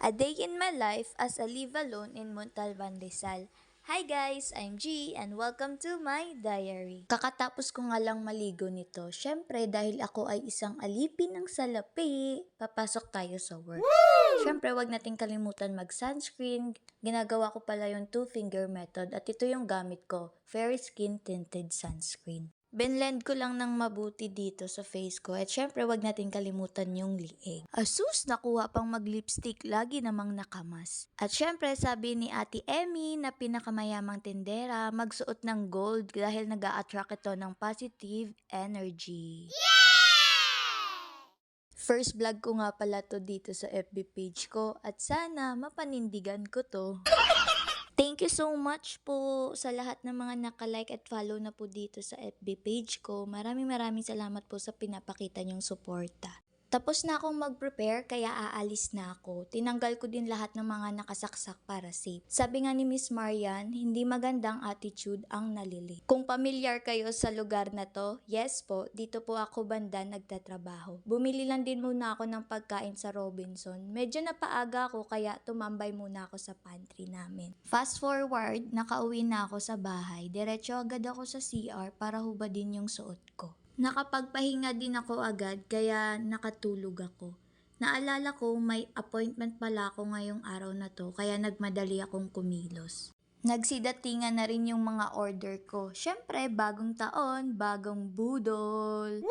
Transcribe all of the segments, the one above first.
A Day in My Life as a Live Alone in Montalban, Rizal. Hi guys, I'm G and welcome to my diary. Kakatapos ko nga lang maligo nito. Syempre dahil ako ay isang alipin ng salapi, papasok tayo sa work. Syempre wag nating kalimutan mag-sunscreen. Ginagawa ko pala yung two-finger method at ito yung gamit ko, Fairy Skin Tinted Sunscreen. Binlend ko lang ng mabuti dito sa face ko at syempre wag natin kalimutan yung liig. Asus, nakuha pang mag-lipstick, lagi namang nakamas. At syempre sabi ni Ate Emmy na pinakamayamang tindera, magsuot ng gold dahil nag-a-attract ito ng positive energy. First vlog ko nga pala to dito sa FB page ko at sana mapanindigan ko to. Thank you so much po sa lahat ng mga nakalike at follow na po dito sa FB page ko. Maraming salamat po sa pinapakita niyong suporta. Tapos na akong mag-prepare kaya aalis na ako. Tinanggal ko din lahat ng mga nakasaksak para safe. Sabi nga ni Miss Marian, hindi magandang attitude ang nalili. Kung pamilyar kayo sa lugar na to, yes po, dito po ako banda nagtatrabaho. Bumili lang din muna ako ng pagkain sa Robinson. Medyo napaaga ako kaya tumambay muna ako sa pantry namin. Fast forward, nakauwi na ako sa bahay. Diretso agad ako sa CR para hubadin yung suot ko. Nakapagpahinga din ako agad kaya nakatulog ako. Naalala ko may appointment pala ako ngayong araw na to kaya nagmadali akong kumilos. Nagsidatingan na rin yung mga order ko. Syempre, bagong taon, bagong budol.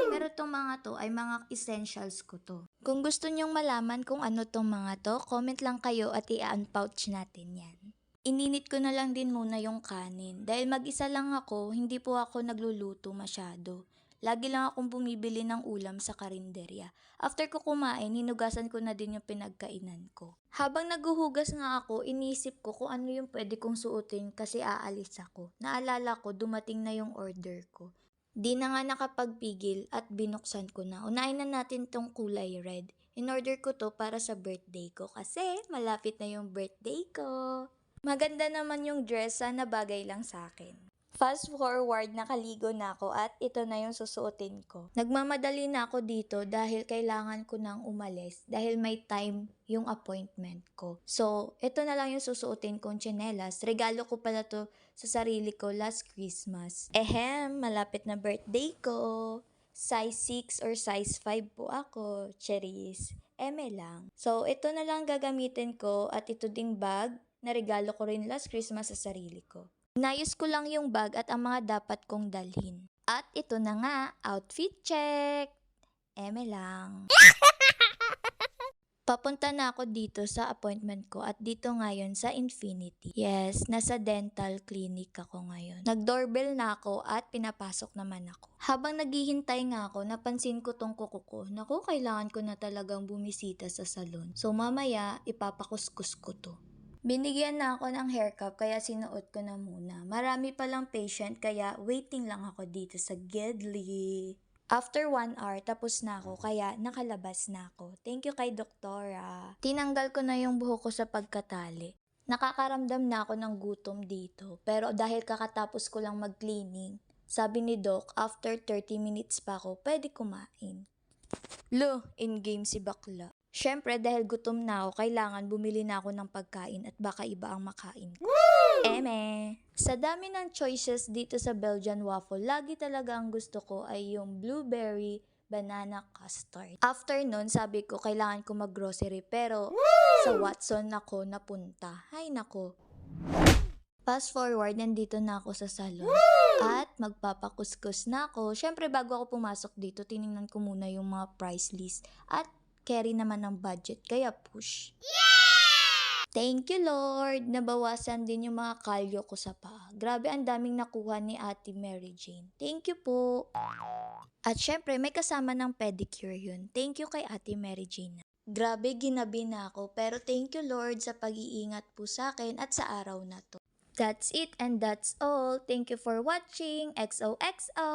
Pero tong mga to ay mga essentials ko to. Kung gusto nyong malaman kung ano tong mga to, comment lang kayo at i-unpouch natin yan. Ininit ko na lang din muna yung kanin. Dahil mag-isa lang ako, hindi po ako nagluluto masyado. Lagi lang akong bumibili ng ulam sa karinderya. After ko kumain, hinugasan ko na din yung pinagkainan ko. Habang naguhugas nga ako, iniisip ko kung ano yung pwede kong suotin kasi aalis ako. Naalala ko, dumating na yung order ko. Di na nga nakapagpigil at binuksan ko na. Unahin na natin tong kulay red. In-order ko to para sa birthday ko kasi malapit na yung birthday ko. Maganda naman yung dress, sana bagay lang sa akin. Fast forward, nakaligo na ako at ito na yung susuotin ko. Nagmamadali na ako dito dahil kailangan ko nang umalis dahil may time yung appointment ko. So, ito na lang yung susuotin kong tsinelas. Regalo ko pala to sa sarili ko last Christmas. Malapit na birthday ko. Size 6 or size 5 po ako. Cheris. Eme lang. So, ito na lang gagamitin ko at ito ding bag na regalo ko rin last Christmas sa sarili ko. Inayos ko lang yung bag at ang mga dapat kong dalhin. At ito na nga, outfit check! Eme lang. Papunta na ako dito sa appointment ko at dito ngayon sa Infinity. Yes, nasa dental clinic ako ngayon. Nag-doorbell na ako at pinapasok naman ako. Habang naghihintay nga ako, napansin ko tong kuko ko. Naku, kailangan ko na talagang bumisita sa salon. So mamaya, ipapakuskus ko to. Binigyan na ako ng haircut kaya sinuot ko na muna. Marami palang patient kaya waiting lang ako dito sa Gedli. After 1 hour, tapos na ako kaya nakalabas na ako. Thank you kay Doktora. Tinanggal ko na yung buhok ko sa pagkatali. Nakakaramdam na ako ng gutom dito. Pero dahil kakatapos ko lang mag-cleaning, sabi ni Doc, after 30 minutes pa ako, pwede kumain. In-game si bakla. Syempre, dahil gutom na ako, kailangan bumili na ako ng pagkain at baka iba ang makain ko. Eme! Sa dami ng choices dito sa Belgian waffle, lagi talaga ang gusto ko ay yung blueberry banana custard. After nun, sabi ko, kailangan ko mag-grocery pero sa Watson ako napunta. Hay nako. Fast forward, nandito na ako sa salon. At magpapakuskus na ako. Syempre, bago ako pumasok dito, tiningnan ko muna yung mga price list. At carry naman ng budget, kaya push. Thank you Lord! Nabawasan din yung mga kalyo ko sa paa. Grabe, ang daming nakuha ni Ate Mary Jane. Thank you po! At syempre, may kasama ng pedicure yun. Thank you kay Ate Mary Jane. Grabe, ginabi na ako. Pero thank you Lord sa pag-iingat po sa akin at sa araw na to. That's it and that's all. Thank you for watching. XOXO!